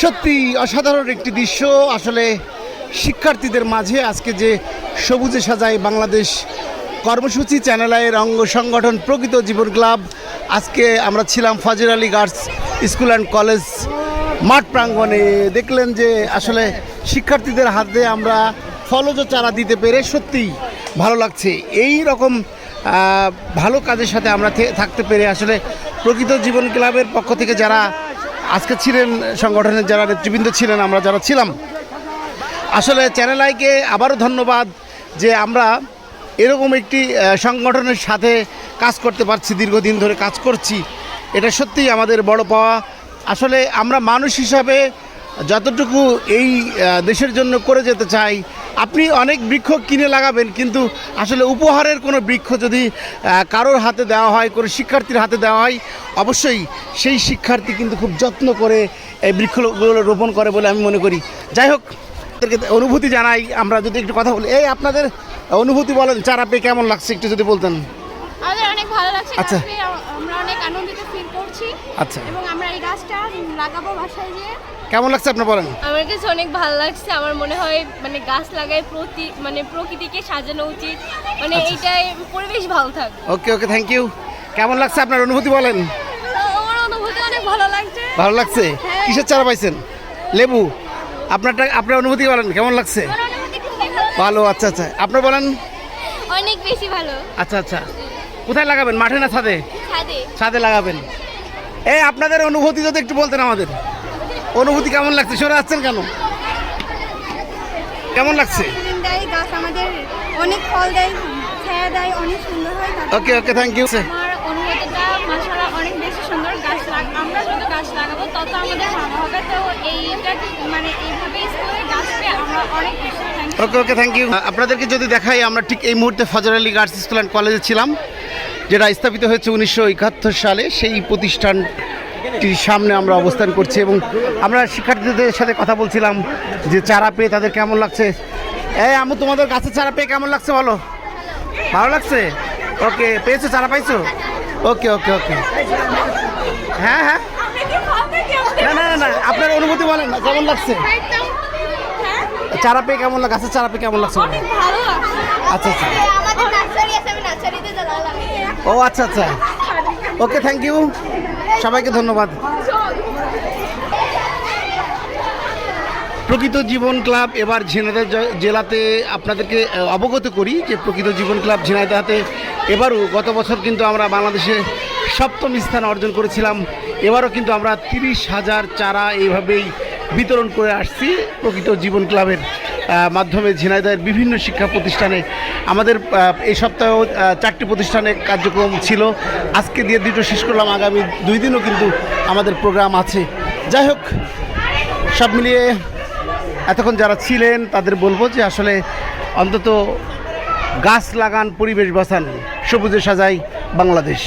সত্যি অসাধারণ একটি দৃশ্য। আসলে শিক্ষার্থীদের মাঝে আজকে যে সবুজে সাজায় বাংলাদেশ কর্মসূচি চ্যানেল আইয়ের অঙ্গ সংগঠন প্রকৃত জীবন ক্লাব, আজকে আমরা ছিলাম Fazil Ali girls school and college মাঠ প্রাঙ্গণে। দেখলেন যে আসলে শিক্ষার্থীদের হাতে আমরা ফলজ চারা দিতে পেরে সত্যিই ভালো লাগছে। এই রকম ভালো কাজের সাথে আমরা থাকতে পেরে আসলে প্রকৃত জীবন ক্লাবের পক্ষ থেকে যারা আজকে ছিলেন, সংগঠনের যারা নেতৃবৃন্দ ছিলেন, আমরা যারা ছিলাম, আসলে চ্যানেল আইকে আবারও ধন্যবাদ যে আমরা এরকম একটি সংগঠনের সাথে কাজ করতে পারছি, দীর্ঘদিন ধরে কাজ করছি। এটা সত্যিই আমাদের বড় পাওয়া। আসলে আমরা মানুষ হিসাবে যতটুকু এই দেশের জন্য করে যেতে চাই, আপনি অনেক বৃক্ষ কিনে লাগাবেন, কিন্তু আসলে উপহারের কোনো বৃক্ষ যদি কারোর হাতে দেওয়া হয়, কোনো শিক্ষার্থীর হাতে দেওয়া হয়, অবশ্যই সেই শিক্ষার্থী কিন্তু খুব যত্ন করে এই বৃক্ষগুলো রোপণ করে বলে আমি মনে করি। যাই হোক, অনুভূতি জানাই। আমরা যদি একটু কথা বলি, এই আপনাদের অনুভূতি বলেন, চারা পেয়ে কেমন লাগছে একটু যদি বলতেন। আমাদের অনেক ভালো লাগছে। আচ্ছা, আমরা অনেক আনন্দিত ফিল করছি। আচ্ছা, এবং আমরা এই গাছটা লাগাবো বাসায় গিয়ে। কেমন লাগছে আপনি বলেন। আমার কাছে অনেক ভালো লাগছে। আমার মনে হয় মানে গাছ লাগায় প্রকৃতিকে সাজানো উচিত, মানে এইটাই পরিবেশ ভালো থাকবে। ওকে ওকে, থ্যাংক ইউ। কেমন লাগছে আপনার অনুভূতি বলেন। আমার অনুভূতি অনেক ভালো লাগছে। ভালো লাগছে। কিসের চারা পাইছেন? লেবু। আপনার অনুভূতি বলেন, কেমন লাগছে? ভালো। আচ্ছা আচ্ছা, আপনার বলেন। অনেক বেশি ভালো। আচ্ছা আচ্ছা, কোথায় লাগাবেন, মাঠে না ছাদে? ছাদে। ছাদে লাগাবেন। এই আপনাদের অনুভূতি যদি একটু বলতেন আমাদের। অনুভূতি কেমন লাগছে? সরে যাচ্ছেন কেন? কেমন লাগছে? গাছ আমাদের অনেক ফল দেয়, ছায়া দেয়, অনেক সুন্দর হয়। ওকে ওকে, থ্যাংক ইউ। আমার অনুভূতিটা মাশাআল্লাহ অনেক বেশি সুন্দর। আমরা যত গাছ লাগাবো তত আমাদের ভালো হবে। তো এইটা মানে এইভাবে স্কুলে গাছ পেয়ে আমরা অনেক খুশি। ওকে ওকে, থ্যাংক ইউ। আপনাদেরকে যদি দেখাই, আমরা ঠিক এই মুহূর্তে ফাজিল আলী গার্লস স্কুল অ্যান্ড কলেজে ছিলাম, যেটা স্থাপিত হয়েছে 1971 সালে। সেই প্রতিষ্ঠানটির সামনে আমরা অবস্থান করছি এবং আমরা শিক্ষার্থীদের সাথে কথা বলছিলাম যে চারা পেয়ে তাদের কেমন লাগছে। আমি তোমাদের গাছের চারা পেয়ে কেমন লাগছে বলো। ভালো লাগছে? ওকে, পেয়েছো, চারা পাইছো? ওকে ওকে ওকে, হ্যাঁ হ্যাঁ, না না না, আপনার অনুভূতি বলেন, কেমন লাগছে চারা পেয়ে? কেমন লাগে গাছের চারা পেয়ে কেমন লাগছে? আচ্ছা আচ্ছা, ও আচ্ছা আচ্ছা, ওকে, থ্যাংক ইউ, সবাইকে ধন্যবাদ। প্রকৃত জীবন ক্লাব এবার ঝিনাইদহ জেলাতে আপনাদেরকে অবগত করি যে প্রকৃত জীবন ক্লাব ঝিনাইদহতে এবারও গত বছর কিন্তু আমরা বাংলাদেশে 7ম স্থান অর্জন করেছিলাম। এবারও কিন্তু আমরা 30,000 চারা এইভাবেই বিতরণ করে আসছি প্রকৃত জীবন ক্লাবের মাধ্যমে ঝিনাইদহের বিভিন্ন শিক্ষা প্রতিষ্ঠানে। আমাদের এই সপ্তাহেও 4টি প্রতিষ্ঠানে কার্যক্রম ছিল, আজকে দিয়ে 2টো শেষ করলাম, আগামী 2 দিনও কিন্তু আমাদের প্রোগ্রাম আছে। যাই হোক, সব মিলিয়ে এতক্ষণ যারা ছিলেন তাদের বলবো যে আসলে অন্তত গাছ লাগান, পরিবেশ বাঁচান, সবুজে সাজাই বাংলাদেশ।